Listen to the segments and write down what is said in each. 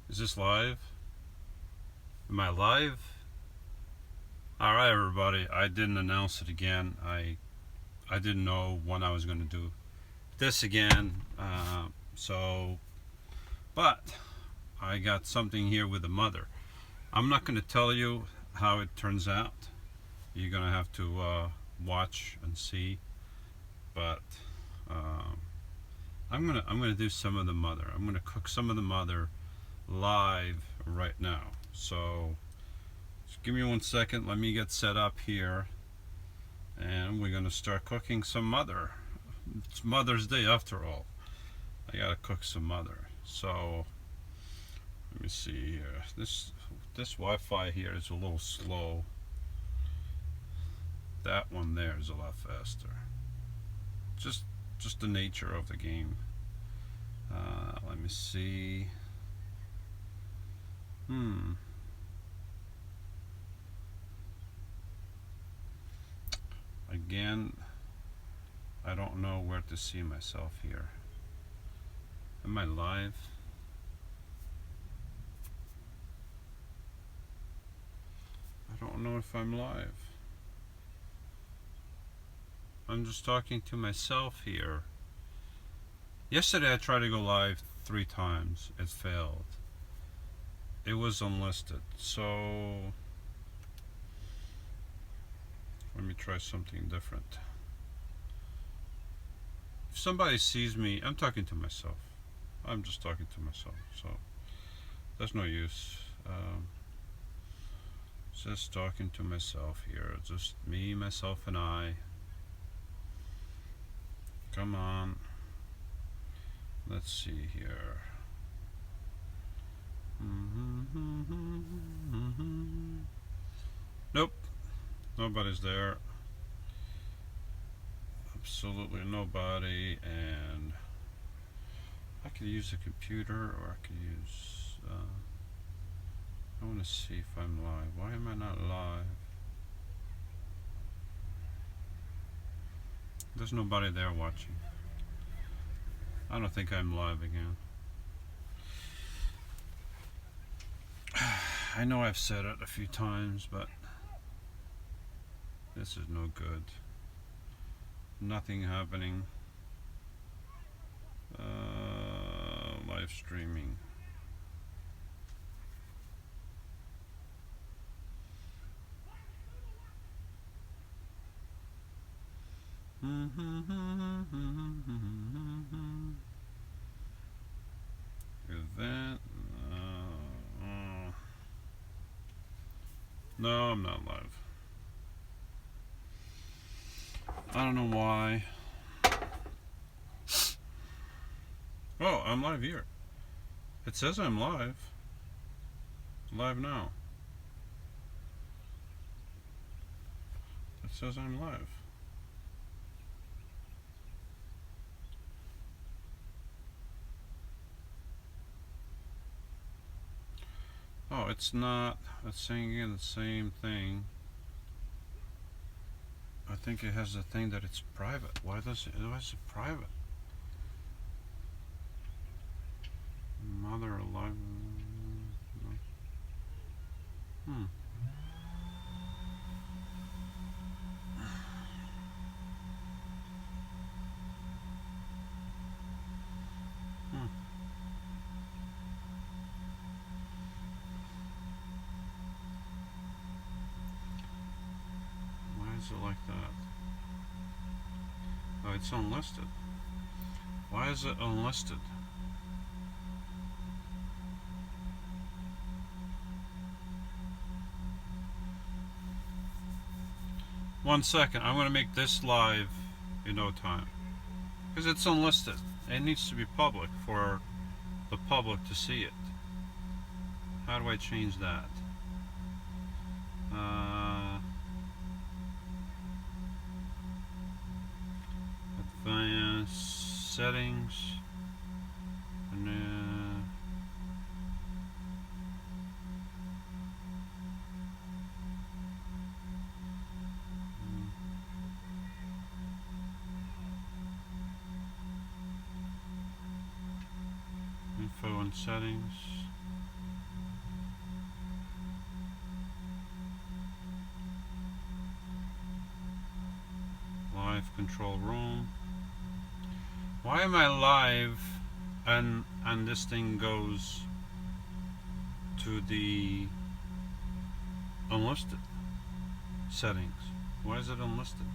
Is this live? Am I live? Alright, everybody. I didn't announce it again. I didn't know when I was going to do this again. But I got something here with the mother. I'm not going to tell you how it turns out. You're going to have to watch and see. But I'm gonna do some of the mother. I'm gonna cook some of the mother live right now. So just give me 1 second. Let me get set up here, and we're gonna start cooking some mother. It's Mother's Day after all. I gotta cook some mother. So let me see here. This Wi-Fi here is a little slow. That one there is a lot faster. Just the nature of the game. Let me see. Again, I don't know where to see myself here. Am I live? I don't know if I'm live. I'm just talking to myself here. Yesterday I tried to go live 3 times. It failed. It was unlisted. So let me try something different. If somebody sees me, I'm talking to myself. I'm just talking to myself. So there's no use. Just talking to myself here. Just me, myself, and I. Come on. Let's see here. Nope. Nobody's there. Absolutely nobody. And I could use a computer, or I could use. I want to see if I'm live. Why am I not live? There's nobody there watching. I don't think I'm live again. I know I've said it a few times, but this is no good. Nothing happening. Live streaming. Event. No, I'm not live. I don't know why. Oh, I'm live here. It says I'm live. Live now. It says I'm live. Oh, it's not. It's saying again the same thing. I think it has the thing that it's private. Why is it private? Mother alive. Why is it like that? Oh, it's unlisted. Why is it unlisted? One second. I'm going to make this live in no time. Because it's unlisted. It needs to be public for the public to see it. How do I change that? Advanced settings. And info and settings. control room. Why am I live and this thing goes to the unlisted settings? Why is it unlisted?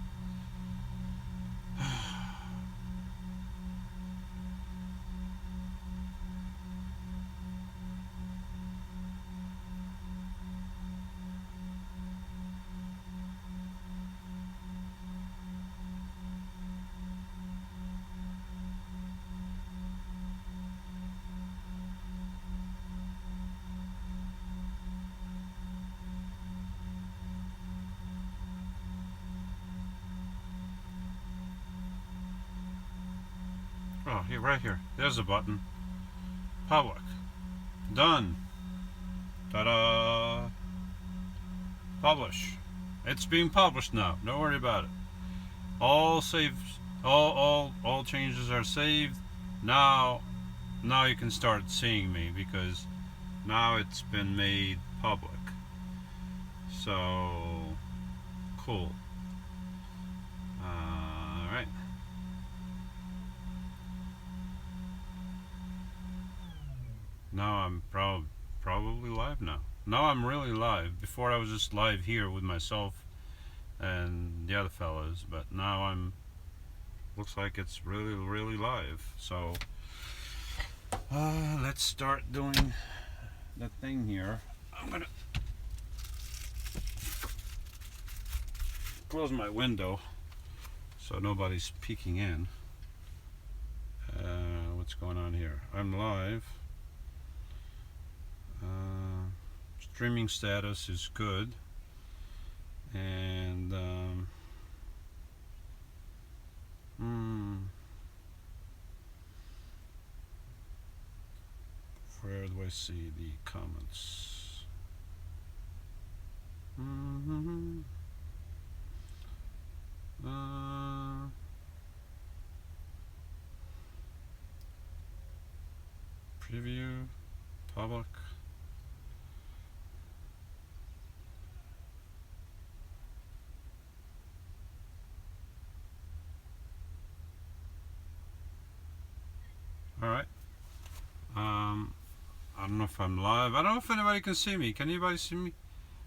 Oh, here, right here. There's a button. Public. Done. Ta-da! Publish. It's being published now. Don't worry about it. All saved. All changes are saved. Now you can start seeing me because now it's been made public. So cool. All right. Now I'm probably live now. Now I'm really live. Before I was just live here with myself and the other fellas, but now I'm looks like it's really live. So let's start doing the thing here. I'm gonna close my window so nobody's peeking in. What's going on here? I'm live. Streaming status is good, and where do I see the comments? Preview, public. All right. I don't know if I'm live. I don't know if anybody can see me. Can anybody see me?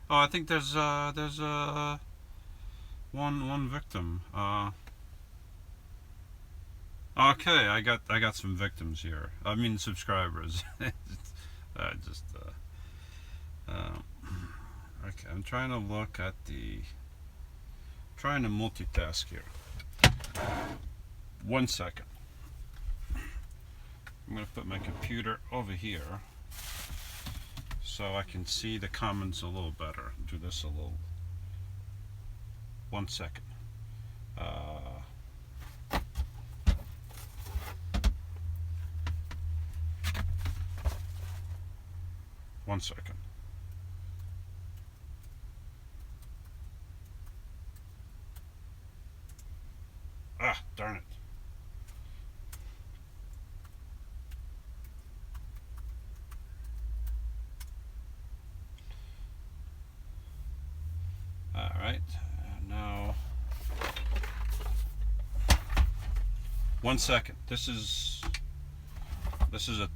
Oh, I think there's one victim. Okay, I got some victims here. I mean subscribers. Okay, I'm trying to look at trying to multitask here. 1 second. I'm going to put my computer over here so I can see the comments a little better. Do this a little. 1 second. 1 second. Ah, darn it. All right, now 1 second. This is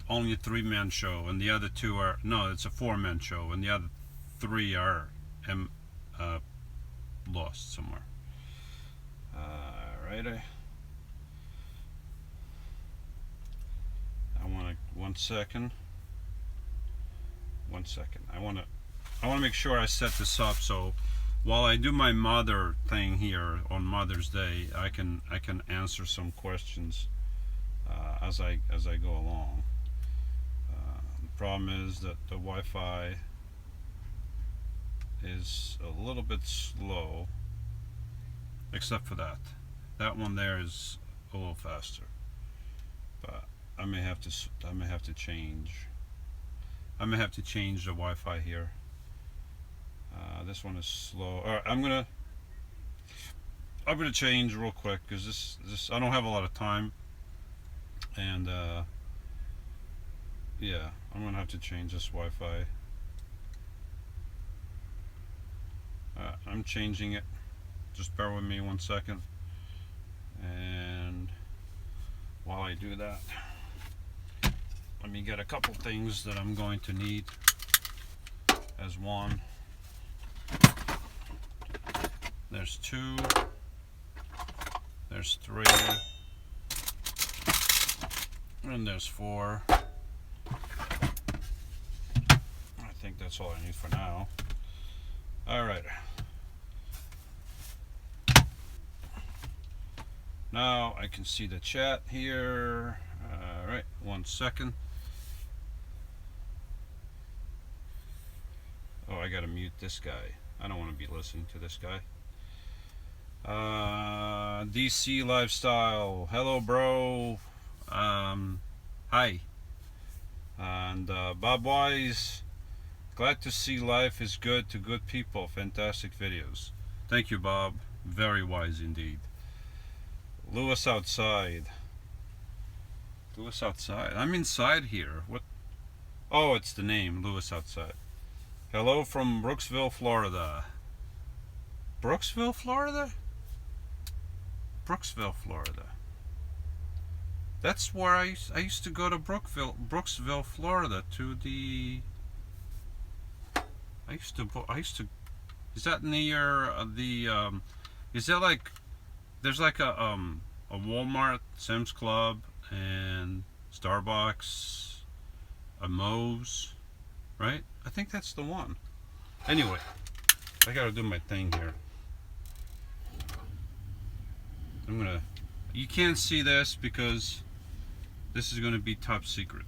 only a 3-man show, and the other 2 are it's a 4-man show, and the other 3 are lost somewhere. All right, I want to 1 second. 1 second. I want to make sure I set this up so while I do my mother thing here on Mother's Day, I can answer some questions as I go along. The problem is that the Wi-Fi is a little bit slow, except for that. That one there is a little faster, but I may have to change. I may have to change the Wi-Fi here. This one is slow. All right, I'm gonna change real quick because this I don't have a lot of time, and yeah, I'm gonna have to change this Wi-Fi. I'm changing it. Just bear with me 1 second. And while I do that, let me get a couple things that I'm going to need as one. There's 2, there's 3, and there's 4. I think that's all I need for now. All right. Now I can see the chat here. All right, 1 second. Oh, I gotta mute this guy. I don't want to be listening to this guy. DC Lifestyle, hello bro. Hi. And Bob Wise, glad to see life is good to good people. Fantastic videos. Thank you, Bob. Very wise indeed. Lewis outside. Lewis outside. I'm inside here. What? Oh, it's the name, Lewis outside. Hello from Brooksville, Florida. Brooksville, Florida? Brooksville, Florida. That's where I used to go to Brooksville, Florida, to the. I used to. Is that near the? Is that like? There's like a Walmart, Sam's Club, and Starbucks, a Moe's, right? I think that's the one. Anyway, I gotta do my thing here. You can't see this because this is gonna be top secret.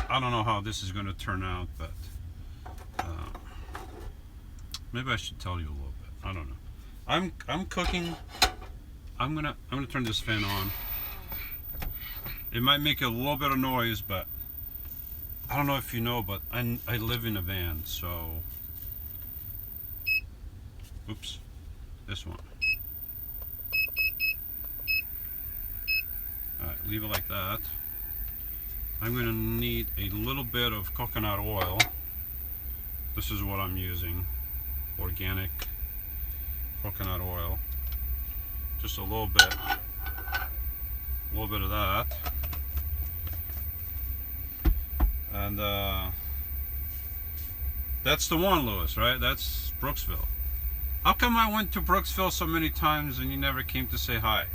I don't know how this is gonna turn out, but maybe I should tell you a little bit. I don't know. I'm cooking. I'm gonna turn this fan on. It might make a little bit of noise, but I don't know if you know, but I live in a van, so. Oops, this one. All right, leave it like that. I'm gonna need a little bit of coconut oil. This is what I'm using. Organic coconut oil. Just a little bit of that. And that's the one, Lewis, right? That's Brooksville. How come I went to Brooksville so many times and you never came to say hi?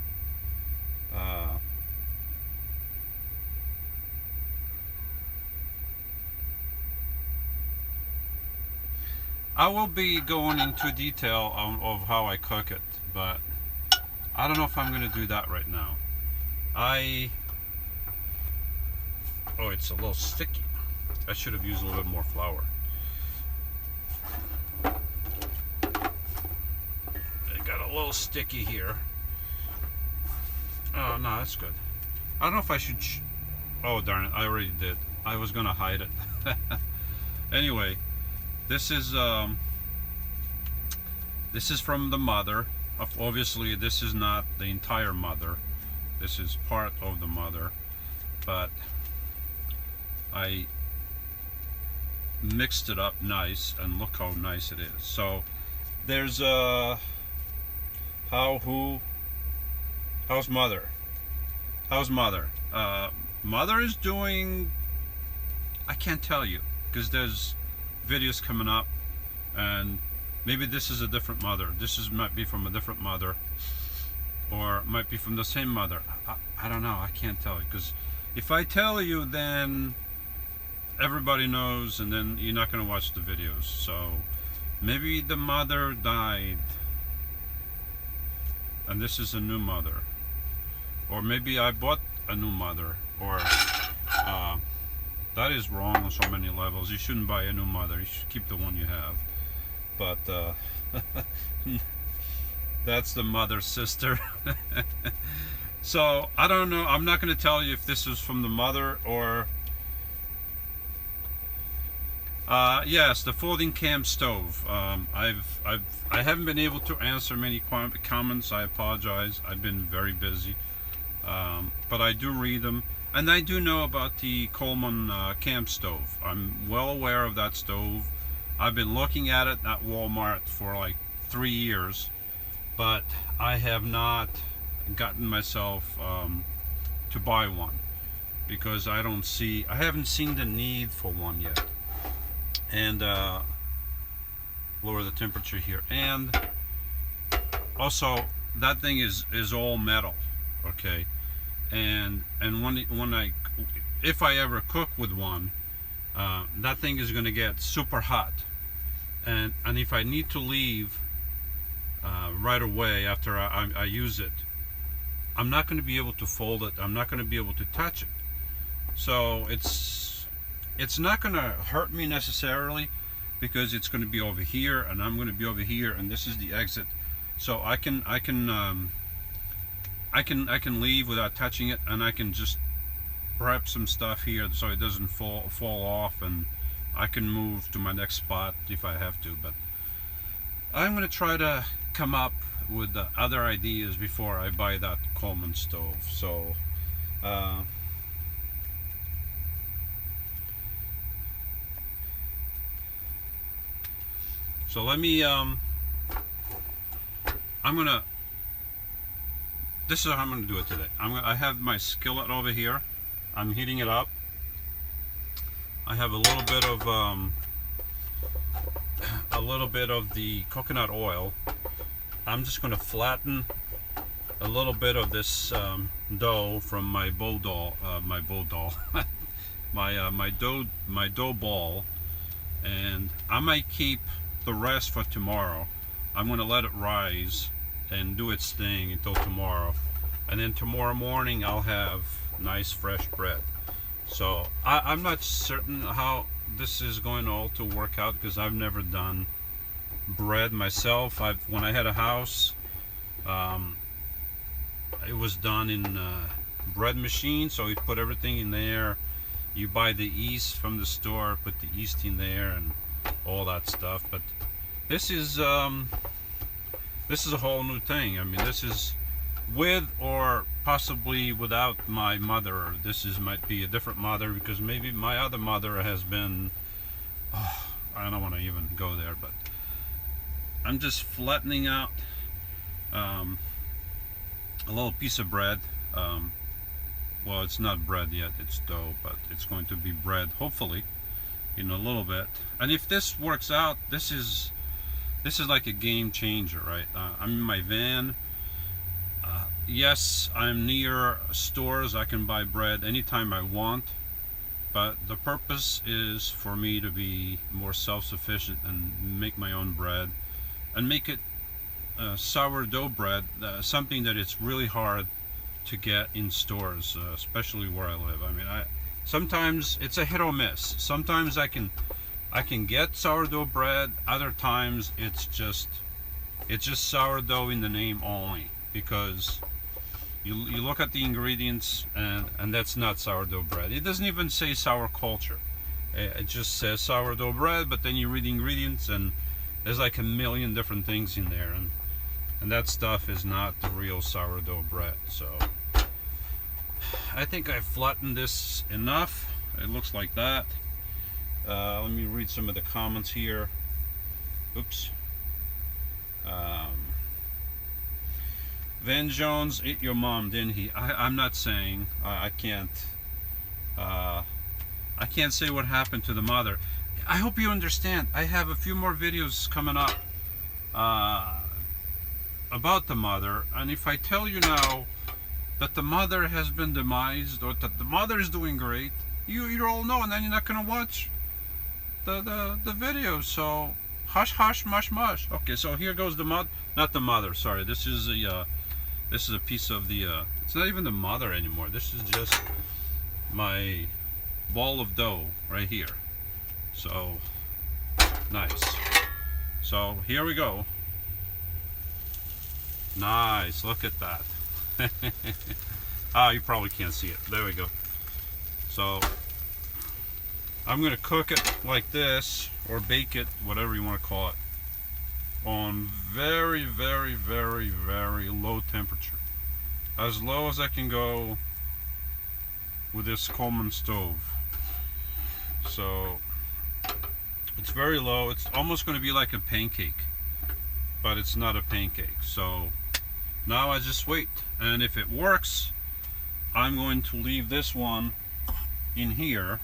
I will be going into detail of how I cook it, but I don't know if I'm going to do that right now. Oh, it's a little sticky. I should have used a little bit more flour. It got a little sticky here. Oh, no, that's good. I don't know if I should... Oh, darn it, I already did. I was going to hide it. Anyway, this is from the mother. Obviously, this is not the entire mother. This is part of the mother, but I mixed it up nice, and look how nice it is. So there's how's mother? How's mother? Mother is doing, I can't tell you, because there's videos coming up, and maybe this is a different mother. This might be from a different mother, or it might be from the same mother. I don't know. I can't tell you, because if I tell you, then everybody knows, and then you're not going to watch the videos. So maybe the mother died, and this is a new mother, or maybe I bought a new mother, or that is wrong on so many levels. You shouldn't buy a new mother. You should keep the one you have. But that's the mother sister. So I don't know. I'm not going to tell you if this is from the mother or yes, the folding cam stove. I haven't been able to answer many comments. I apologize. I've been very busy, but I do read them, and I do know about the Coleman cam stove. I'm well aware of that stove. I've been looking at it at Walmart for like 3 years, but I have not gotten myself to buy one because I haven't seen the need for one yet. And lower the temperature here, and also that thing is all metal, okay, and if I ever cook with one, that thing is going to get super hot, and if I need to leave right away after I use it, I'm not going to be able to fold it, I'm not going to be able to touch it. So it's not going to hurt me necessarily, because it's going to be over here and I'm going to be over here, and this is the exit, so I can leave without touching it, and I can just prep some stuff here so it doesn't fall off, and I can move to my next spot if I have to. But I'm going to try to come up with other ideas before I buy that Coleman stove. So so let me this is how I'm gonna do it today. I have my skillet over here. I'm heating it up. I have a little bit of the coconut oil. I'm just gonna flatten a little bit of this dough from my dough ball, and I might keep the rest for tomorrow. I'm going to let it rise and do its thing until tomorrow, and then tomorrow morning I'll have nice fresh bread. So I'm not certain how this is going all to work out, because I've never done bread myself. When I had a house, it was done in bread machine, so you put everything in there. You buy the yeast from the store, put the yeast in there and all that stuff. But this is a whole new thing. I mean, this is with or possibly without my mother. Might be a different mother, because maybe my other mother has been, I don't want to even go there, but I'm just flattening out a little piece of bread. Well, it's not bread yet, it's dough, but it's going to be bread hopefully in a little bit. And if this works out, this is like a game changer, right? I'm in my van. Yes, I'm near stores. I can buy bread anytime I want, but the purpose is for me to be more self-sufficient and make my own bread, and make it sourdough bread, something that it's really hard to get in stores, especially where I live. I mean, sometimes it's a hit or miss. Sometimes I can get sourdough bread. Other times it's just sourdough in the name only, because you look at the ingredients and that's not sourdough bread. It doesn't even say sour culture. It just says sourdough bread, but then you read the ingredients and there's like a million different things in there, and that stuff is not the real sourdough bread. So I think I've flattened this enough. It looks like that. Let me read some of the comments here. Oops. Van Jones ate your mom, didn't he? I'm not saying. I can't say what happened to the mother. I hope you understand. I have a few more videos coming up about the mother, and if I tell you now that the mother has been demised, or that the mother is doing great, you all know, and then you're not gonna watch the video. So hush hush mush mush. Okay, so here goes the not the mother, sorry, this is a piece of the it's not even the mother anymore. This is just my ball of dough right here. So nice. So here we go. Nice, look at that. You probably can't see it. There we go. So I'm gonna cook it like this, or bake it, whatever you want to call it, on very, very, very, very low temperature. As low as I can go with this Coleman stove. So it's very low. It's almost going to be like a pancake. but it's not a pancake. So now I just wait, and if it works, I'm going to leave this one in here,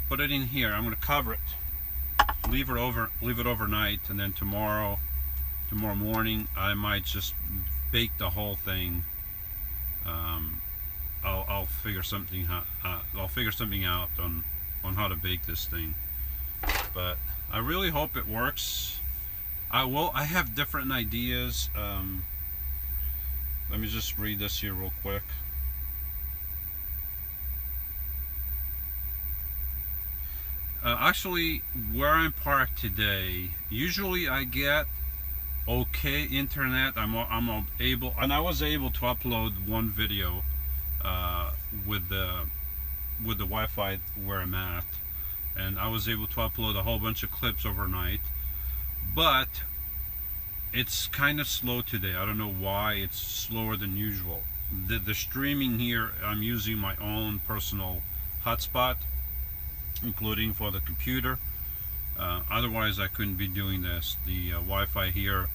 put it in here. I'm going to cover it, leave it overnight, and then tomorrow morning I might just bake the whole thing. I'll figure something out on how to bake this thing, but I really hope it works. I have different ideas. Let me just read this here real quick. Actually, where I'm parked today, usually I get okay internet. I'm able, and I was able to upload one video with the Wi-Fi where I'm at, and I was able to upload a whole bunch of clips overnight. But it's kind of slow today. I don't know why it's slower than usual. The streaming here, I'm using my own personal hotspot, including for the computer. Otherwise I couldn't be doing this. The Wi-Fi here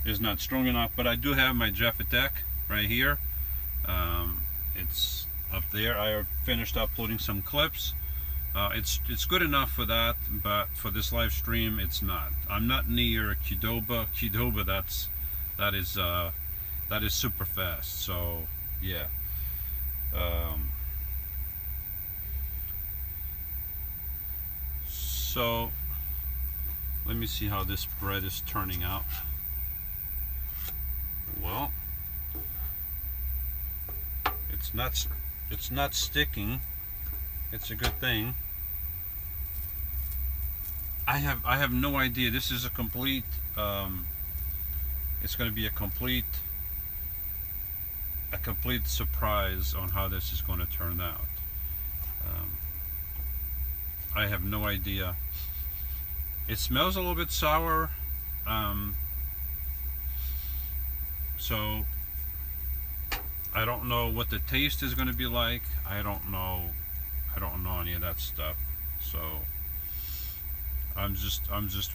is not strong enough, but I do have my Jeffitech right here. It's up there. I finished uploading some clips. It's good enough for that, but for this live stream it's not. I'm not near Qdoba. That is super fast. So yeah. So let me see how this bread is turning out. Well, it's not sticking. It's a good thing. I have no idea. This is a complete it's going to be a complete surprise on how this is going to turn out. I have no idea. It smells a little bit sour, so I don't know what the taste is going to be like. I don't know any of that stuff. So I'm just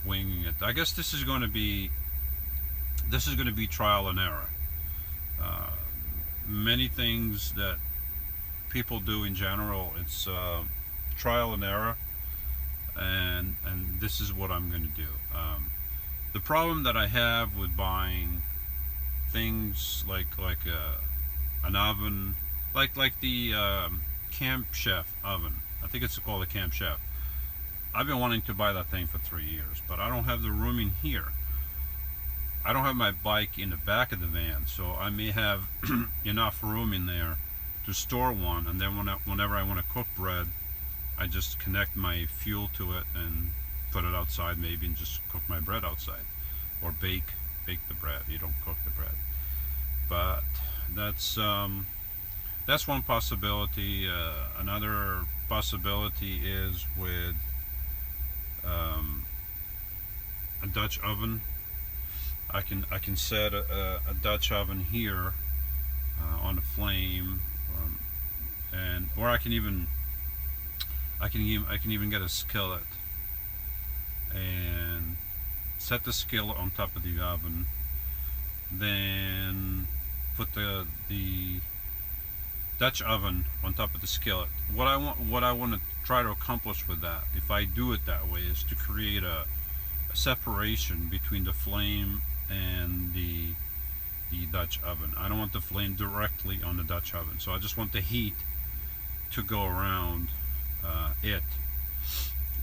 winging it. I guess this is going to be trial and error. Many things that people do in general, it's trial and error, and this is what I'm going to do. The problem that I have with buying things like an oven, like the Camp Chef oven, I think it's called a Camp Chef. I've been wanting to buy that thing for 3 years, but I don't have the room in here. I don't have my bike in the back of the van, so I may have enough room in there to store one, and then whenever I want to cook bread, I just connect my fuel to it and put it outside maybe, and just cook my bread outside, or bake the bread. You don't cook the bread, but that's one possibility. Another possibility is with a Dutch oven. I can set a Dutch oven here on the flame, or I can even get a skillet and set the skillet on top of the oven, then put the Dutch oven on top of the skillet. What I want to try to accomplish with that, if I do it that way, is to create a separation between the flame and the Dutch oven. I don't want the flame directly on the Dutch oven, so I just want the heat to go around it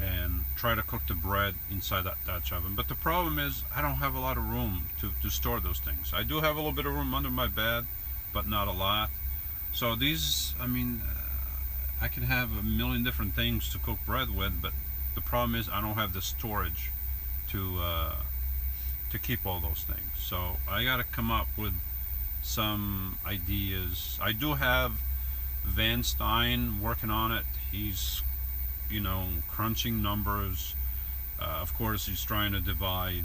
and try to cook the bread inside that Dutch oven. But the problem is I don't have a lot of room to store those things. I do have a little bit of room under my bed, but not a lot. So these, I mean, I can have a million different things to cook bread with, but the problem is I don't have the storage to keep all those things. So I got to come up with some ideas. I do have Van Stein working on it. He's, crunching numbers. Of course, he's trying to divide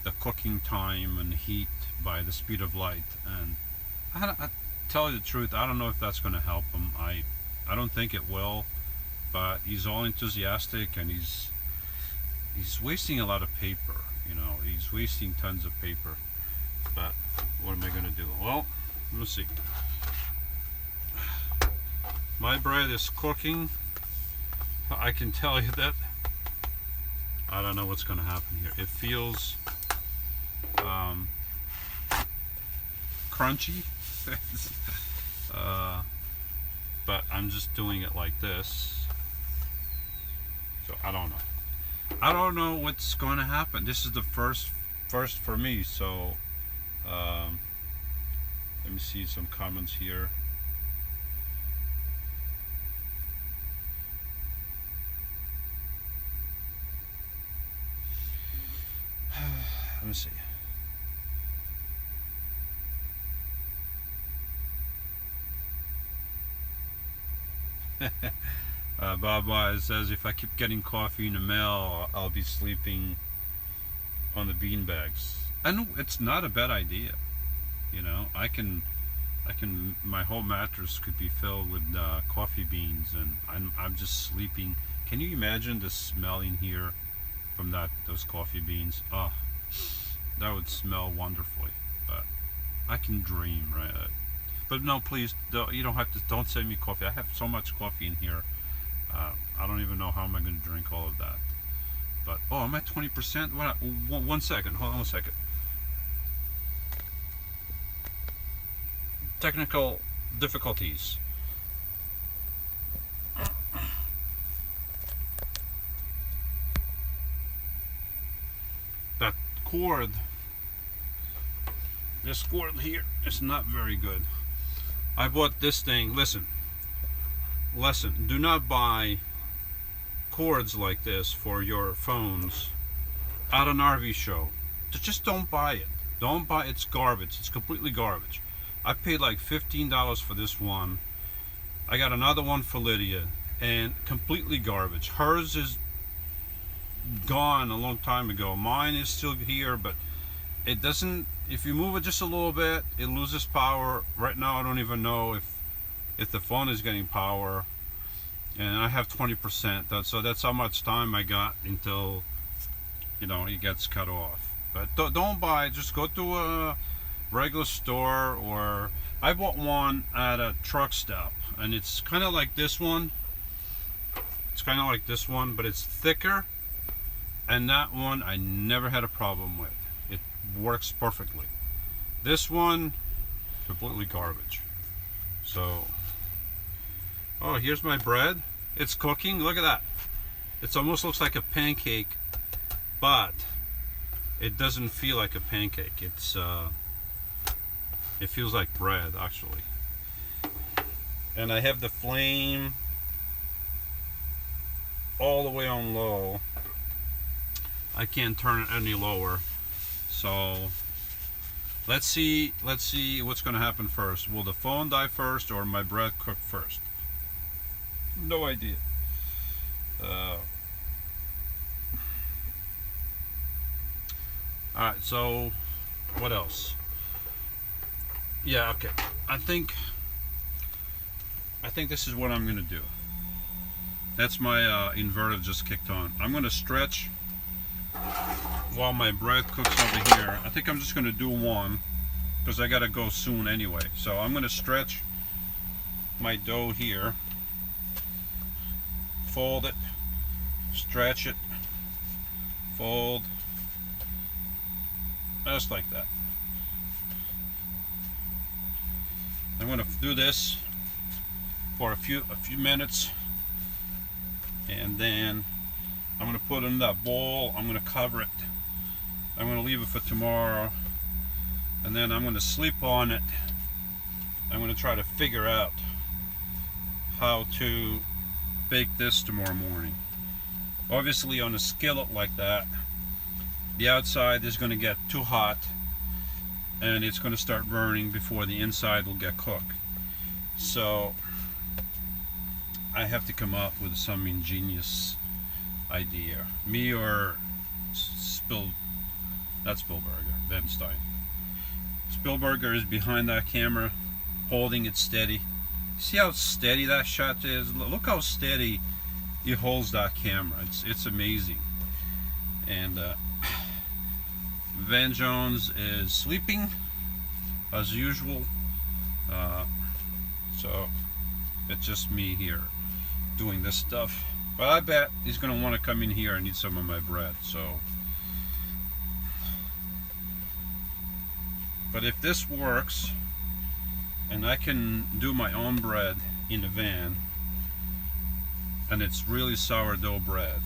the cooking time and heat by the speed of light. And I tell you the truth, I don't know if that's going to help him. I don't think it will, but he's all enthusiastic, and he's wasting a lot of paper. You know, he's wasting tons of paper. But what am I going to do? Well, let me see. My bread is cooking. I can tell you that. I don't know what's going to happen here. It feels crunchy. But I'm just doing it like this. So I don't know. I don't know what's going to happen. This is the first for me. So let me see some comments here. Let me see. Baba says, if I keep getting coffee in the mail, I'll be sleeping on the bean bags. And it's not a bad idea. You know, I can, my whole mattress could be filled with coffee beans, and I'm just sleeping. Can you imagine the smell in here from those coffee beans? Oh, that would smell wonderfully. But I can dream, right? But no, please, you don't have to. Don't send me coffee. I have so much coffee in here. I don't even know how am I going to drink all of that. But oh, I'm at 20%. What? 1 second. Hold on a second. Technical difficulties. That cord. This cord here is not very good. I bought this thing. Listen. Do not buy cords like this for your phones at an RV show. Just don't buy it. Don't buy it. It's garbage. It's completely garbage. I paid like $15 for this one. I got another one for Lydia, and completely garbage. Hers is gone a long time ago. Mine is still here, but it doesn't. If you move it just a little bit, it loses power. Right now, I don't even know if the phone is getting power, and I have 20%. So that's how much time I got until, you know, it gets cut off. But don't buy. Just go to a regular store, or I bought one at a truck stop, and it's kind of like this one. It's kind of like this one, but it's thicker, and that one I never had a problem with. It works perfectly. This one, completely garbage. So, oh, here's my bread. It's cooking. Look at that. It almost looks like a pancake, but it doesn't feel like a pancake. It feels like bread, actually. And I have the flame all the way on low. I can't turn it any lower. So let's see what's going to happen first. Will the phone die first, or my bread cook first? No idea. Alright, so what else? Yeah, okay. I think this is what I'm going to do. That's my inverter just kicked on. I'm going to stretch while my bread cooks over here. I think I'm just going to do one because I got to go soon anyway. So I'm going to stretch my dough here, fold it, stretch it, fold, just like that. I'm going to do this for a few minutes, and then I'm going to put it in that bowl. I'm going to cover it. I'm going to leave it for tomorrow, and then I'm going to sleep on it. I'm going to try to figure out how to bake this tomorrow morning. Obviously, on a skillet like that, the outside is going to get too hot, and it's going to start burning before the inside will get cooked. So I have to come up with some ingenious idea. Me or not Spielberger, Ben Stein. Spielberger is behind that camera, holding it steady. See how steady that shot is? Look how steady he holds that camera. It's amazing. And Van Jones is sleeping as usual, so it's just me here doing this stuff. But I bet he's gonna want to come in here and eat some of my bread. So, but if this works and I can do my own bread in the van, and it's really sourdough bread,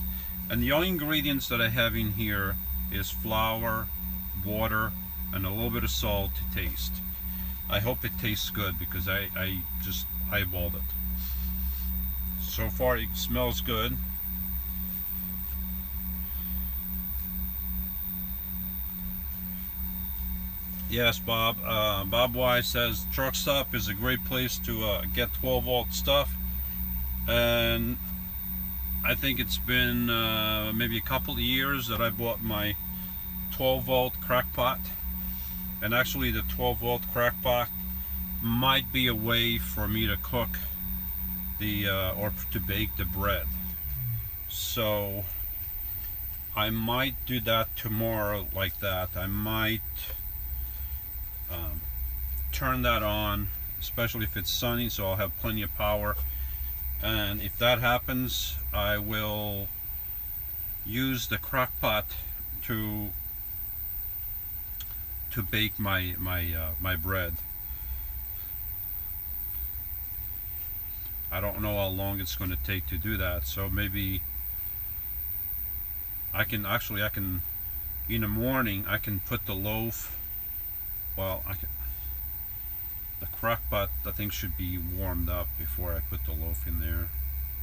and the only ingredients that I have in here is flour, water, and a little bit of salt to taste. I hope it tastes good because I just eyeballed it. So far it smells good. Yes, Bob. Bob Wise says Truck Stop is a great place to get 12 volt stuff, and I think it's been maybe a couple of years that I bought my 12 volt crack pot, and actually the 12 volt crack pot might be a way for me to cook the or to bake the bread. So I might do that tomorrow like that. I might turn that on, especially if it's sunny, so I'll have plenty of power. And if that happens, I will use the crock pot to bake my bread. I don't know how long it's going to take to do that, so maybe I can in the morning I can put the loaf. Well, the crock pot I think should be warmed up before I put the loaf in there,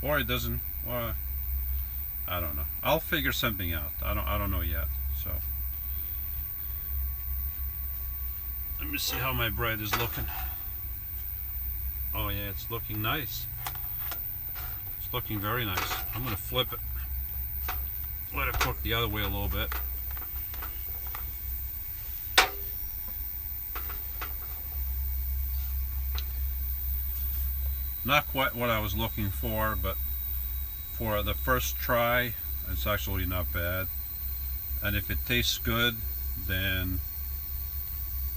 or it doesn't. Well, I don't know. I'll figure something out. I don't know yet. So let me see how my bread is looking. Oh yeah, it's looking nice. It's looking very nice. I'm gonna flip it. Let it cook the other way a little bit. Not quite what I was looking for, but for the first try, it's actually not bad. And if it tastes good, then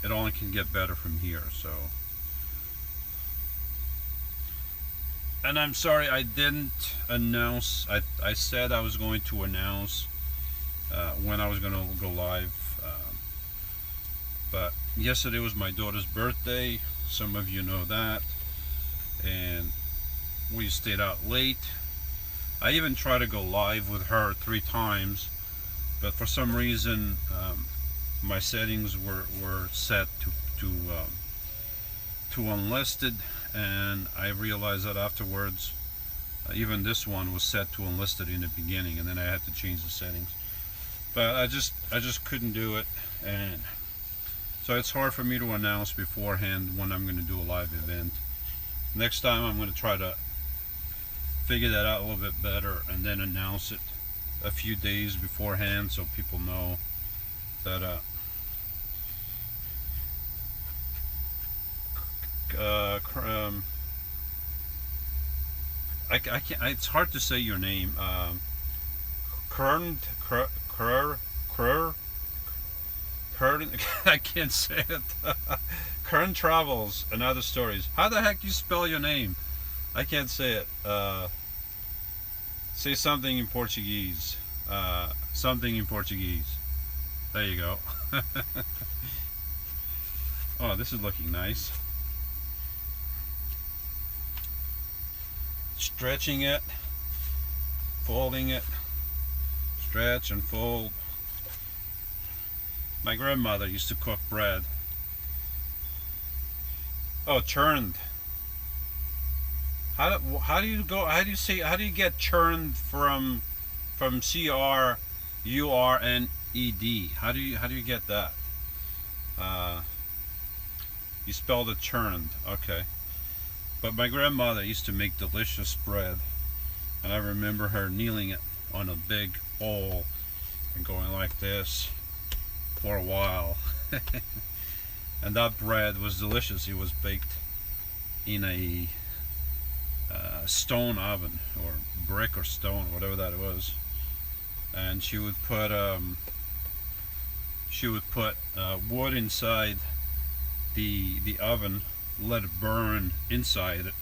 it only can get better from here. So, and I'm sorry I didn't announce. I said I was going to announce when I was going to go live, but yesterday was my daughter's birthday. Some of you know that, and we stayed out late. I even tried to go live with her 3 times, but for some reason my settings were set to unlisted, and I realized that afterwards. Even this one was set to unlisted in the beginning, and then I had to change the settings. But I just couldn't do it, and so it's hard for me to announce beforehand when I'm going to do a live event. Next time I'm going to try to figure that out a little bit better and then announce it a few days beforehand so people know that I can't, it's hard to say your name. Kern, I can't say it. Kern Travels and Other Stories. How the heck do you spell your name? I can't say it. Say something in Portuguese. Something in Portuguese. There you go. Oh, this is looking nice. Stretching it, folding it, stretch and fold. My grandmother used to cook bread. Oh, churned. How do you go? How do you say? How do you get churned from CRURNED? How do you get that? You spelled it churned. Okay. But my grandmother used to make delicious bread, and I remember her kneeling it on a big bowl and going like this for a while. And that bread was delicious. It was baked in a stone oven, or brick or stone, whatever that was. And she would put she would put wood inside the oven, let it burn inside it.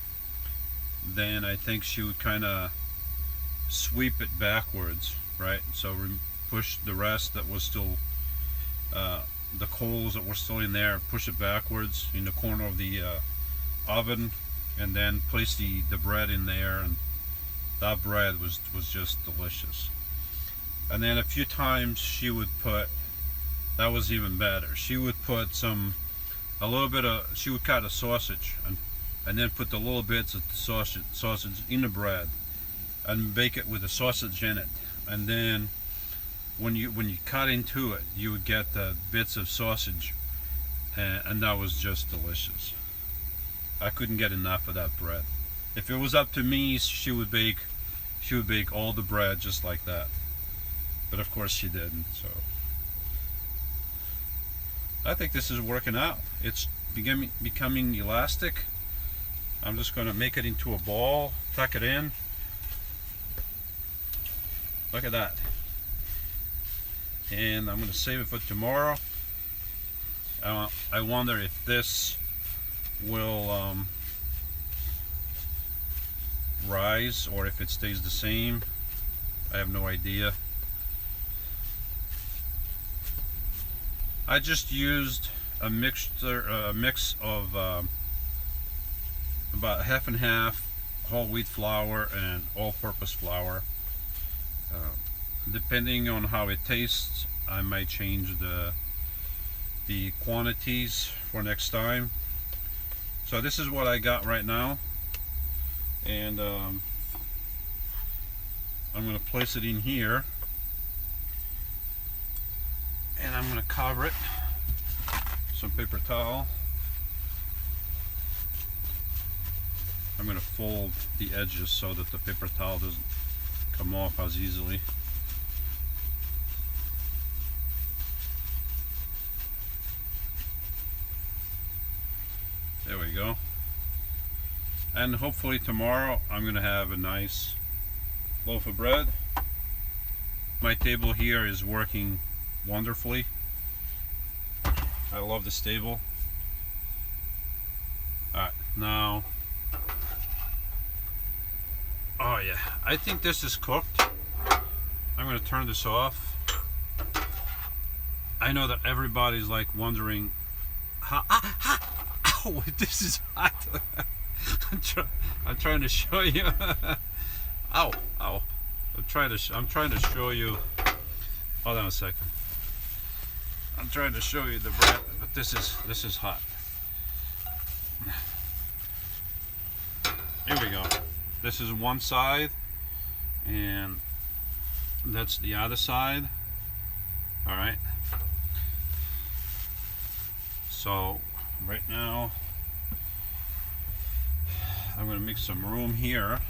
Then I think she would kind of sweep it backwards, right? So push the rest that was still, the coals that were still in there, push it backwards in the corner of the oven, and then place the bread in there, and that bread was just delicious. And then a few times she would put, that was even better, she would put a little bit of, she would cut a sausage and then put the little bits of the sausage in the bread and bake it with the sausage in it. And then when you cut into it, you would get the bits of sausage, and that was just delicious. I couldn't get enough of that bread. If it was up to me, she would bake all the bread just like that. But of course she didn't. So I think this is working out. It's becoming elastic. I'm just going to make it into a ball, tuck it in. Look at that. And I'm going to save it for tomorrow. I wonder if this will rise or if it stays the same. I have no idea. I just used a mix of about half and half whole wheat flour and all-purpose flour. Depending on how it tastes, I might change the quantities for next time. So this is what I got right now, and I'm going to place it in here, and I'm going to cover it, some paper towel. I'm going to fold the edges so that the paper towel doesn't come off as easily. There we go. And hopefully tomorrow I'm going to have a nice loaf of bread. My table here is working wonderfully. I love this table. Alright, now, oh yeah, I think this is cooked. I'm going to turn this off. I know that everybody's like wondering how, ow, this is hot. I'm trying to show you. Ow, ow. I'm trying to show you. Hold on a second. I'm trying to show you the bread, but this is hot. Here we go. This is one side, and that's the other side. All right. So right now, I'm going to make some room here.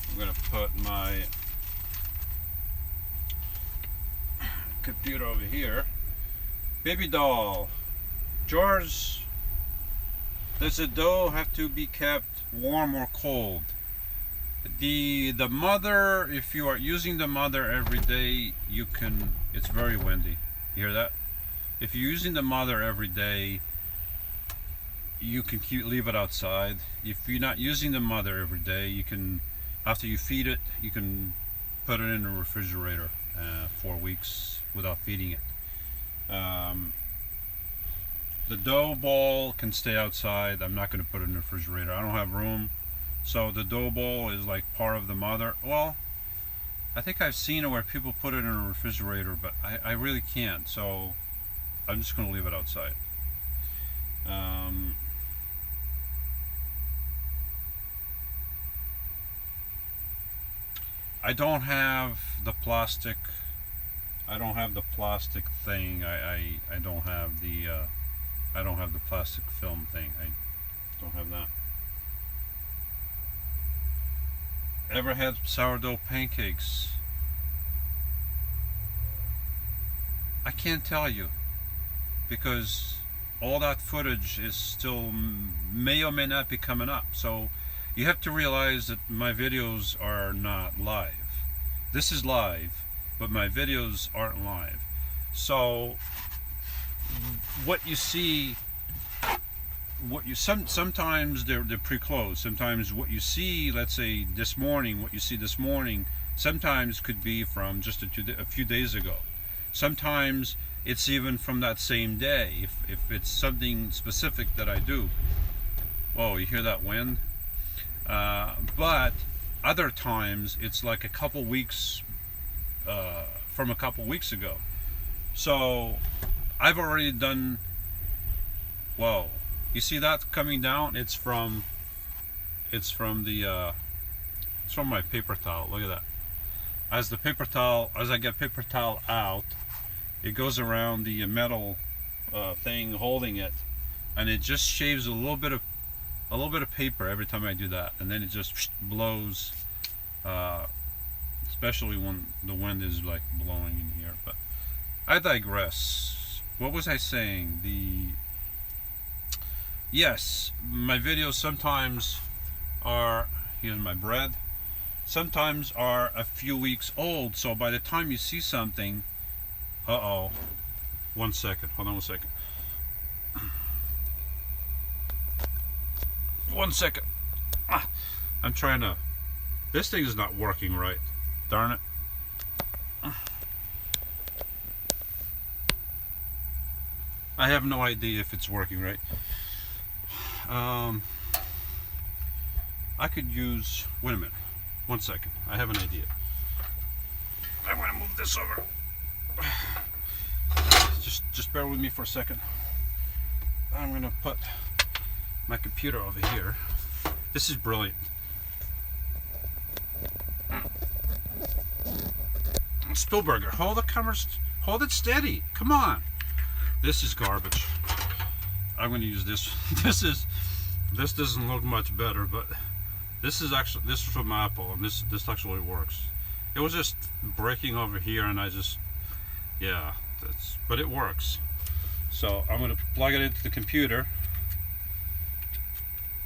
I'm going to put my computer over here. Baby doll. George, does the dough have to be kept warm or cold? The mother, if you are using the mother every day, you can, it's very windy. You hear that? If you're using the mother every day, you can leave it outside. If you're not using the mother every day, you can, after you feed it, you can put it in the refrigerator 4 weeks without feeding it. The dough ball can stay outside. I'm not going to put it in the refrigerator. I don't have room. So the dough ball is like part of the mother. Well, I think I've seen it where people put it in a refrigerator, but I really can't. So I'm just going to leave it outside. I don't have the plastic. I don't have the plastic thing. I don't have the I don't have the plastic film thing. I don't have that. Ever had sourdough pancakes? I can't tell you, because all that footage is still may or may not be coming up. So you have to realize that my videos are not live. This is live, but my videos aren't live. So what you see, sometimes they're pre-closed. Sometimes what you see, let's say this morning, what you see this morning, sometimes could be from just a few days ago. Sometimes it's even from that same day, if it's something specific that I do. Oh, you hear that wind? But other times it's like a couple weeks from a couple weeks ago. So I've already done, whoa, you see that coming down? It's from my paper towel. Look at that. As I get paper towel out, it goes around the metal thing holding it, and it just shaves a little bit of paper every time I do that, and then it just blows, especially when the wind is like blowing in here. But I digress. What was I saying? Yes, my videos sometimes are, here's my bread, sometimes are a few weeks old, so by the time you see something, uh-oh, 1 second, hold on 1 second. 1 second. I'm trying to, this thing is not working right, darn it. I have no idea if it's working right. I could use, wait a minute, 1 second, I have an idea. I want to move this over. Just bear with me for a second. I'm going to put my computer over here. This is brilliant. Spielberger, hold the camera, hold it steady. Come on. This is garbage. I'm going to use this. This doesn't look much better, but this is from Apple, and this actually works. It was just breaking over here, and I just, yeah, but it works. So I'm going to plug it into the computer,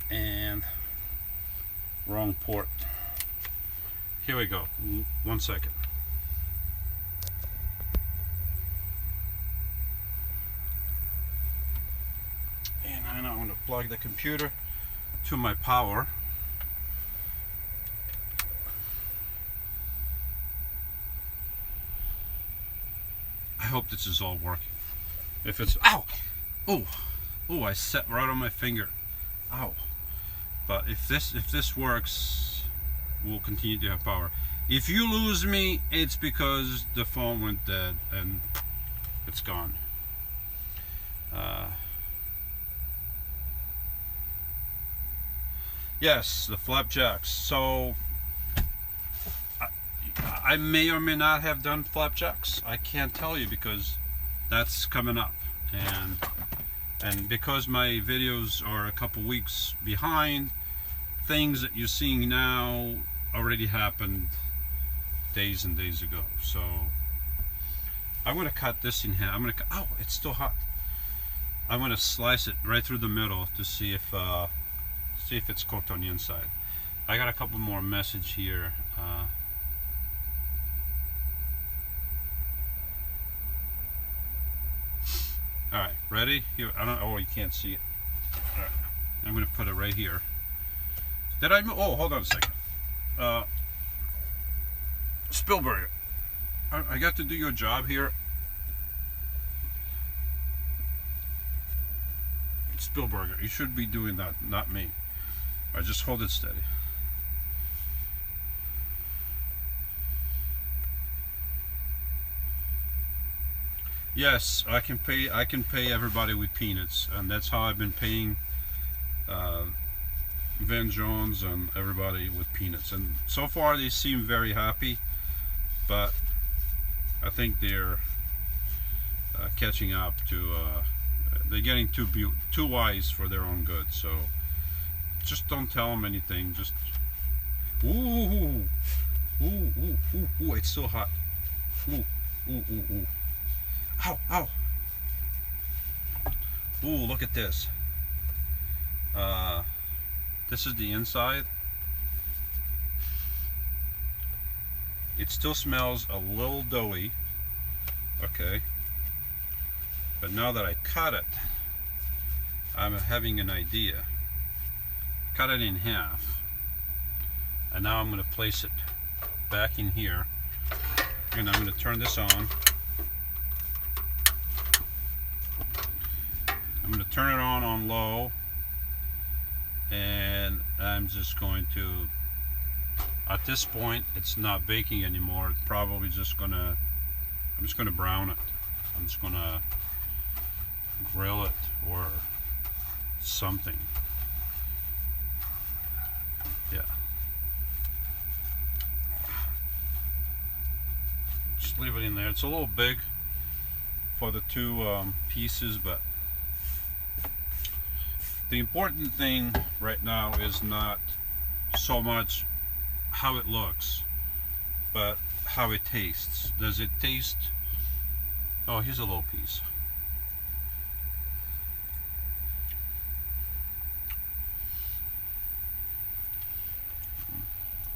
and wrong port. Here we go. 1 second. And I'm going to plug the computer to my power. I hope this is all working. If it's, ow! Oh, I set right on my finger. Ow. But if this works, we'll continue to have power. If you lose me, it's because the phone went dead and it's gone. Yes, the flapjacks. So I may or may not have done flapjacks. I can't tell you because that's coming up, and because my videos are a couple weeks behind, things that you're seeing now already happened days and days ago. So I'm going to cut this in half. I'm going to, oh, it's still hot. I'm going to slice it right through the middle to see if it's cooked on the inside. I got a couple more message here. All right, ready? Here, I don't. Oh, you can't see it. All right, I'm going to put it right here. Did I? Oh, hold on a second. Spielberger, I got to do your job here. Spielberger, you should be doing that, not me. All right, just hold it steady. Yes, I can pay everybody with peanuts, and that's how I've been paying Van Jones and everybody with peanuts. And so far they seem very happy, but I think they're catching up to, they're getting too wise for their own good. So just don't tell them anything. Just, ooh, it's so hot. Ooh. Ow. Ooh, look at this. This is the inside. It still smells a little doughy, okay, but now that I cut it, I'm having an idea. Cut it in half, and now I'm going to place it back in here, and I'm going to turn this on. I'm going to turn it on low, and I'm just going to, at this point it's not baking anymore. It's probably just gonna, I'm just gonna brown it. I'm just gonna grill it or something. Yeah. Just leave it in there. It's a little big for the two pieces, but the important thing right now is not so much how it looks, but how it tastes. Does it taste? Oh, here's a little piece.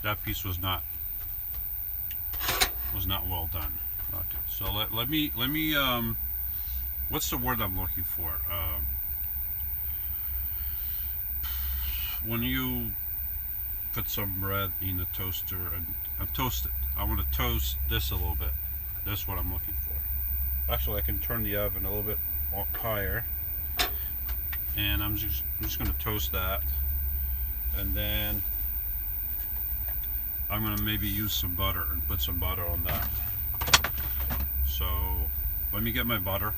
That piece was not well done. Okay, so let me what's the word I'm looking for? When you put some bread in the toaster and toast it. I want to toast this a little bit. That's what I'm looking for. Actually, I can turn the oven a little bit higher, and I'm just going to toast that, and then I'm going to maybe use some butter and put some butter on that. So let me get my butter.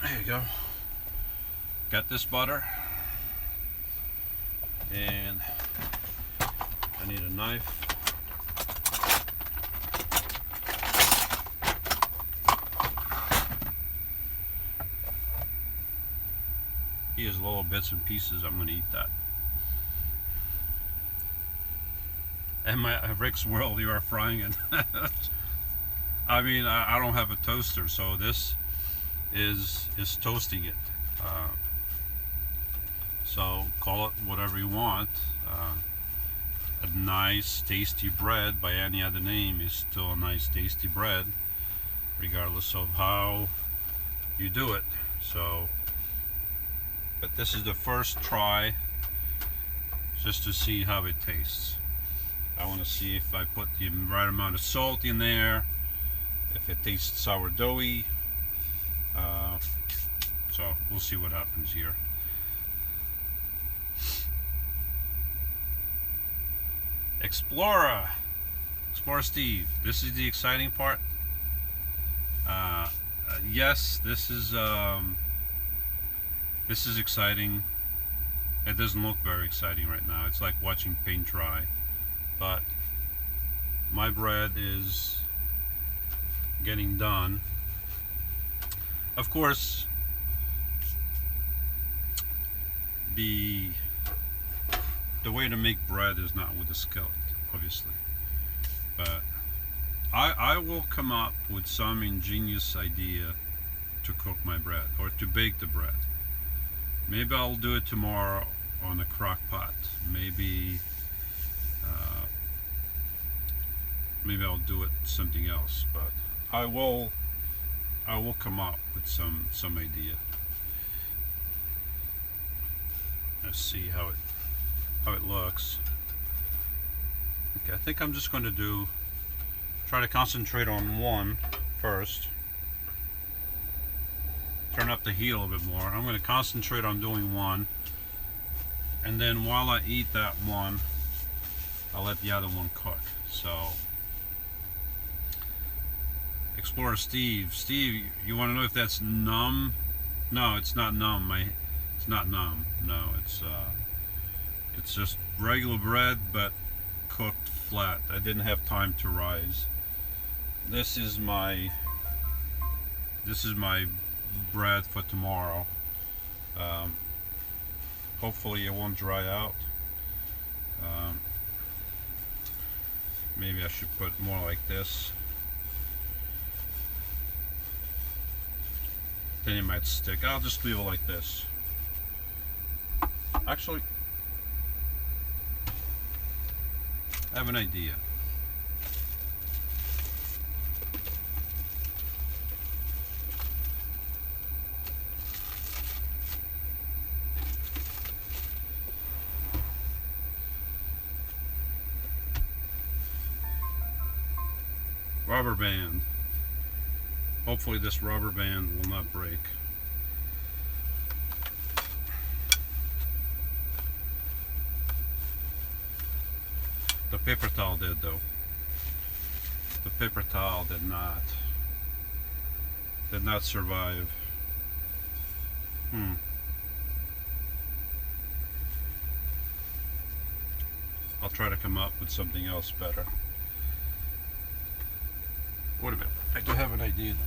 There you go. Got this butter, and I need a knife. Here's little bits and pieces. I'm going to eat that. And my Rick's World, you are frying it. I mean, I don't have a toaster, so this is toasting it. So call it whatever you want. A nice tasty bread by any other name is still a nice tasty bread, regardless of how you do it. So, but this is the first try, just to see how it tastes. I want to see if I put the right amount of salt in there, if it tastes sourdoughy. So we'll see what happens here. Explorer Steve, this is the exciting part. Yes, this is exciting. It doesn't look very exciting right now. It's like watching paint dry, but my bread is getting done. Of course, the way to make bread is not with a skillet, obviously, but I will come up with some ingenious idea to cook my bread or to bake the bread. Maybe I'll do it tomorrow on a crock pot. Maybe maybe I'll do it something else, but I will come up with some idea. Let's see how it looks. Okay, I think I'm just going to try to concentrate on one first. Turn up the heat a little bit more. I'm going to concentrate on doing one, and then while I eat that one, I'll let the other one cook. So, Explorer Steve, you want to know if that's numb? No, it's not numb. It's not numb. No, it's just regular bread, but cooked flat. I didn't have time to rise. This is my bread for tomorrow. Hopefully it won't dry out. Maybe I should put more like this. Then it might stick. I'll just leave it like this. Actually, I have an idea. Rubber band. Hopefully this rubber band will not break. The paper towel did though. The paper towel did not survive. I'll try to come up with something else better. Wait a minute, I do have an idea though.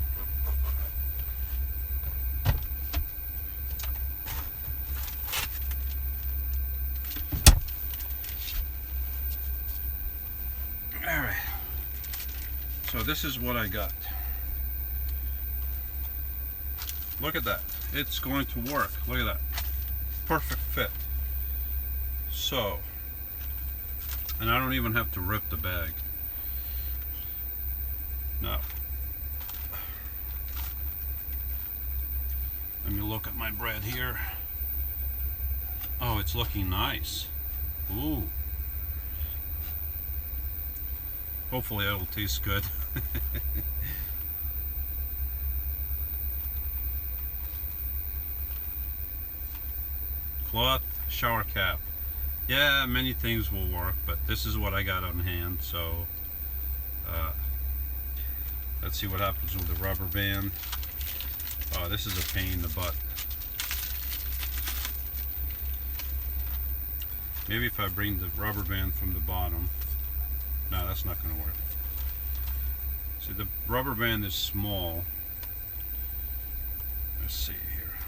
Alright, so this is what I got. Look at that, it's going to work. Look at that, perfect fit. So, and I don't even have to rip the bag. Now, let me look at my bread here. Oh, it's looking nice. Ooh. Hopefully it'll taste good. Cloth shower cap. Yeah, many things will work, but this is what I got on hand, so let's see what happens with the rubber band. Oh, this is a pain in the butt. Maybe if I bring the rubber band from the bottom. No, that's not going to work. See, the rubber band is small. Let's see here.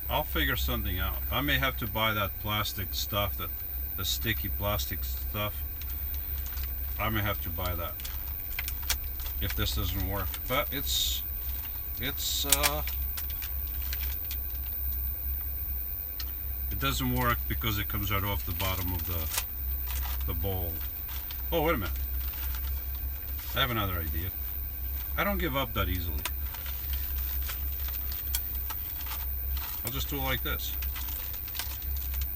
I'll figure something out. I may have to buy that plastic stuff, the sticky plastic stuff. I may have to buy that if this doesn't work. But it doesn't work because it comes right off the bottom of the bowl. Oh, wait a minute. I have another idea. I don't give up that easily. I'll just do it like this.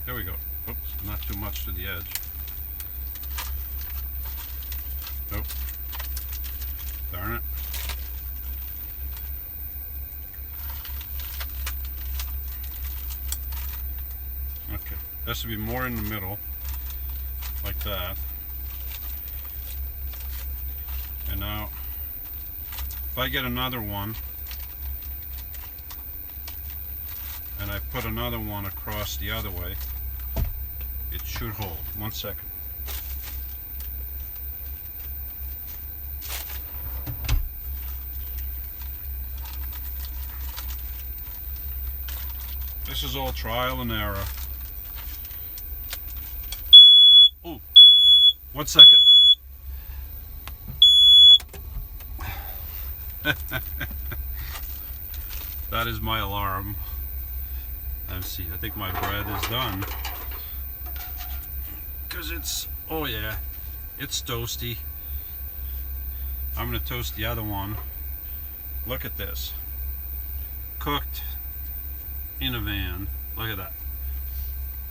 There we go. Oops, not too much to the edge. Nope. Darn it. Okay, that should be more in the middle, like that. And now, if I get another one, and I put another one across the other way, it should hold. 1 second. This is all trial and error. Oh, 1 second. That is my alarm. Let's see, I think my bread is done. Because it's, oh yeah, it's toasty. I'm going to toast the other one. Look at this. Cooked in a van. Look at that.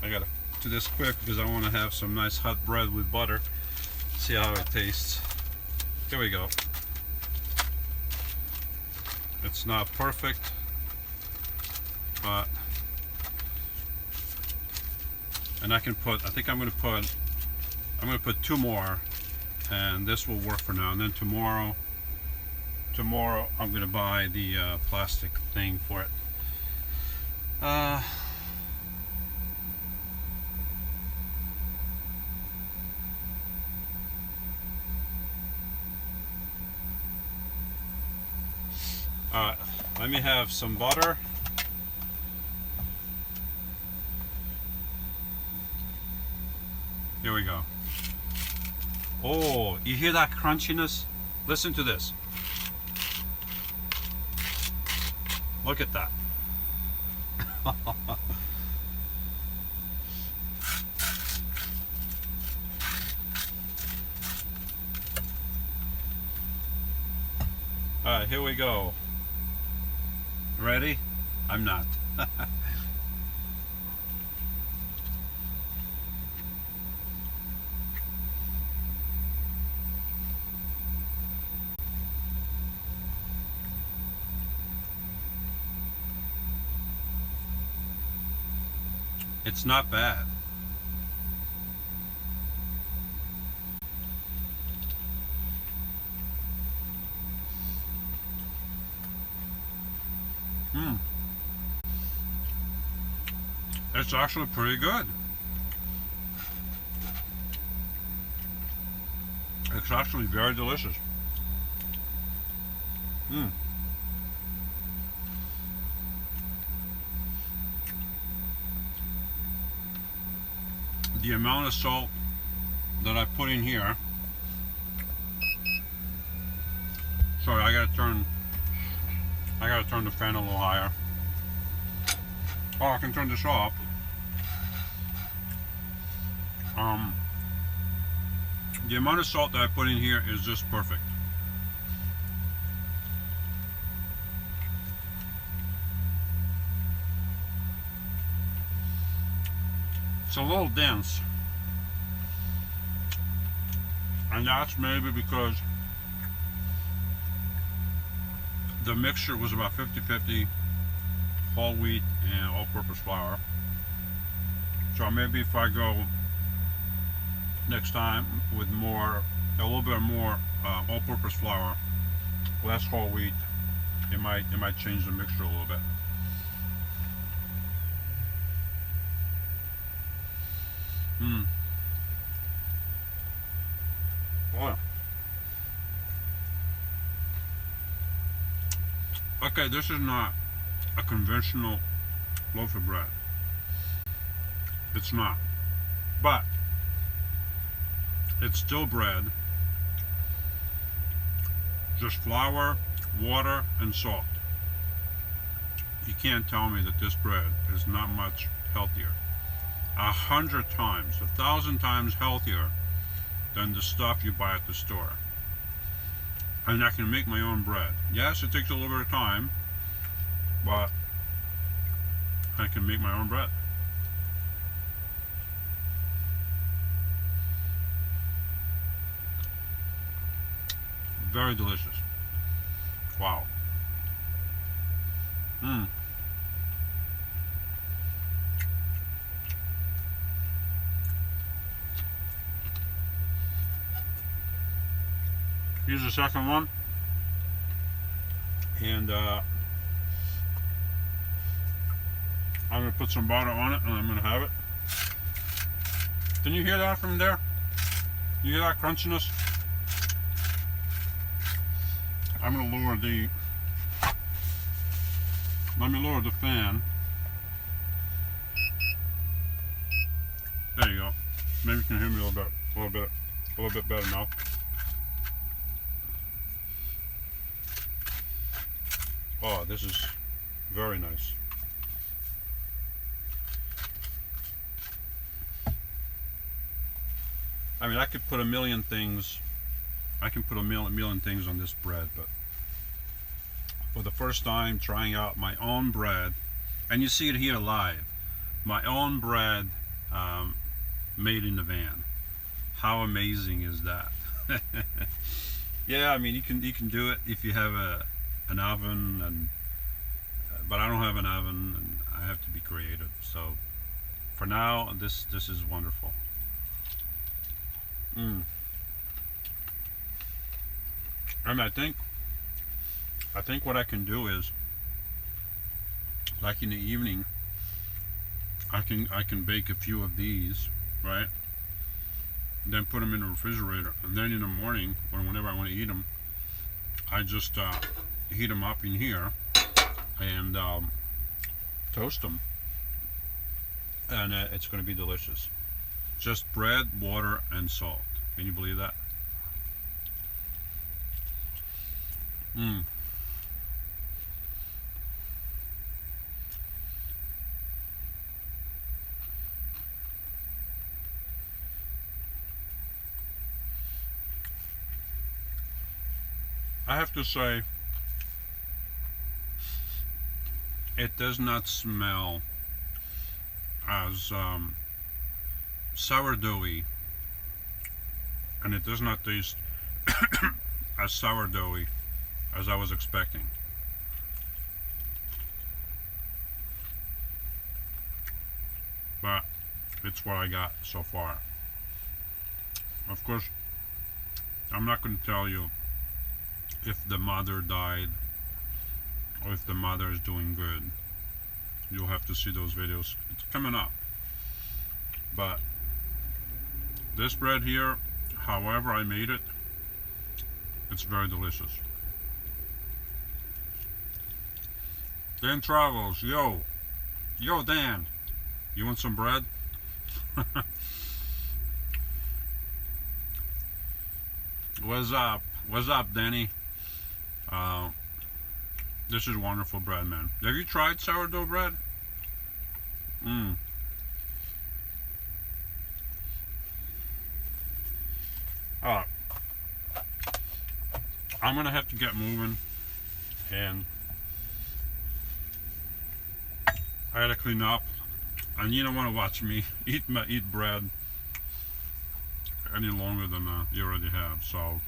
I gotta do this quick because I want to have some nice hot bread with butter. See how it tastes. Here we go. It's not perfect, but and I can put, I think I'm going to put 2 more, and this will work for now. And then tomorrow I'm going to buy the plastic thing for it. Let me have some butter. Here we go. Oh, you hear that crunchiness? Listen to this. Look at that. Alright, here we go. Ready? I'm not. It's not bad. It's actually pretty good. It's actually very delicious. The amount of salt that I put in here. Sorry, I gotta turn the fan a little higher. Oh, I can turn this off. The amount of salt that I put in here is just perfect. It's a little dense, and that's maybe because the mixture was about 50-50 whole wheat and all-purpose flour. So maybe if I go next time with a little bit more all-purpose flour, less whole wheat, it might change the mixture a little bit. Oh. Okay, this is not a conventional loaf of bread. It's not. But it's still bread. Just flour, water, and salt. You can't tell me that this bread is not much healthier. 100 times, 1,000 times healthier than the stuff you buy at the store. And I can make my own bread. Yes, it takes a little bit of time, but I can make my own bread. Very delicious. Wow. Here's the second one, and I'm going to put some butter on it, and I'm going to have it. Can you hear that from there? You hear that crunchiness? I'm going to let me lower the fan. There you go. Maybe you can hear me a little bit better now. Oh, this is very nice. I mean, I could put a million things. I can put a million things on this bread, but for the first time trying out my own bread, and you see it here live, my own bread made in the van. How amazing is that? Yeah, I mean, you can do it if you have an oven, and but I don't have an oven, and I have to be creative. So for now, this is wonderful. And I think what I can do is, like in the evening, I can bake a few of these, right? And then put them in the refrigerator, and then in the morning, or whenever I want to eat them, I just heat them up in here and toast them, and it's going to be delicious. Just bread, water, and salt. Can you believe that? Mm. I have to say, it does not smell as sourdoughy, and it does not taste as sourdoughy as I was expecting. But it's what I got so far. Of course, I'm not going to tell you if the mother died or if the mother is doing good. You'll have to see those videos. It's coming up. But this bread here, however I made it, it's very delicious. Dan Travels, yo. Yo, Dan. You want some bread? What's up? What's up, Danny? This is wonderful bread, man. Have you tried sourdough bread? Mmm. I'm gonna have to get moving, and I gotta clean up. And you don't want to watch me eat bread any longer than you already have. So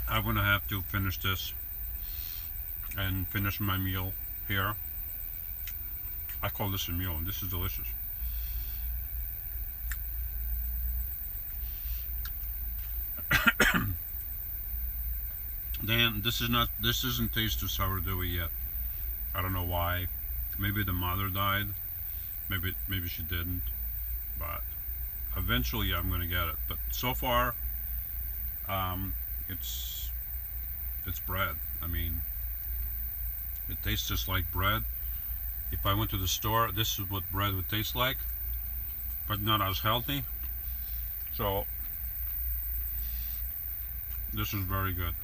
I'm gonna have to finish this and finish my meal here. I call this a meal, and this is delicious. Dan, this isn't taste too sourdoughy yet. I don't know why. Maybe the mother died. Maybe she didn't. But eventually I'm gonna get it. But so far, it's bread. I mean, it tastes just like bread. If I went to the store, this is what bread would taste like, but not as healthy. So this is very good.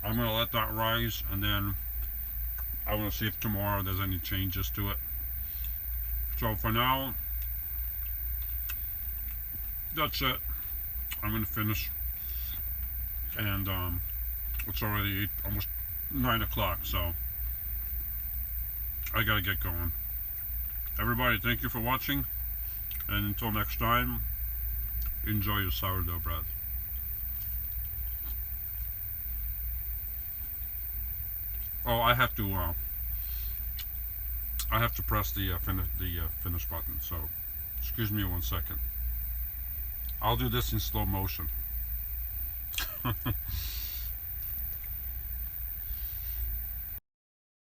I'm gonna let that rise, and then I want to see if tomorrow there's any changes to it. So for now, that's it. I'm gonna finish, and it's already almost 9 o'clock, so I gotta get going. Everybody, thank you for watching, and until next time, enjoy your sourdough bread. Oh, I have to press the finish button. So, excuse me 1 second. I'll do this in slow motion.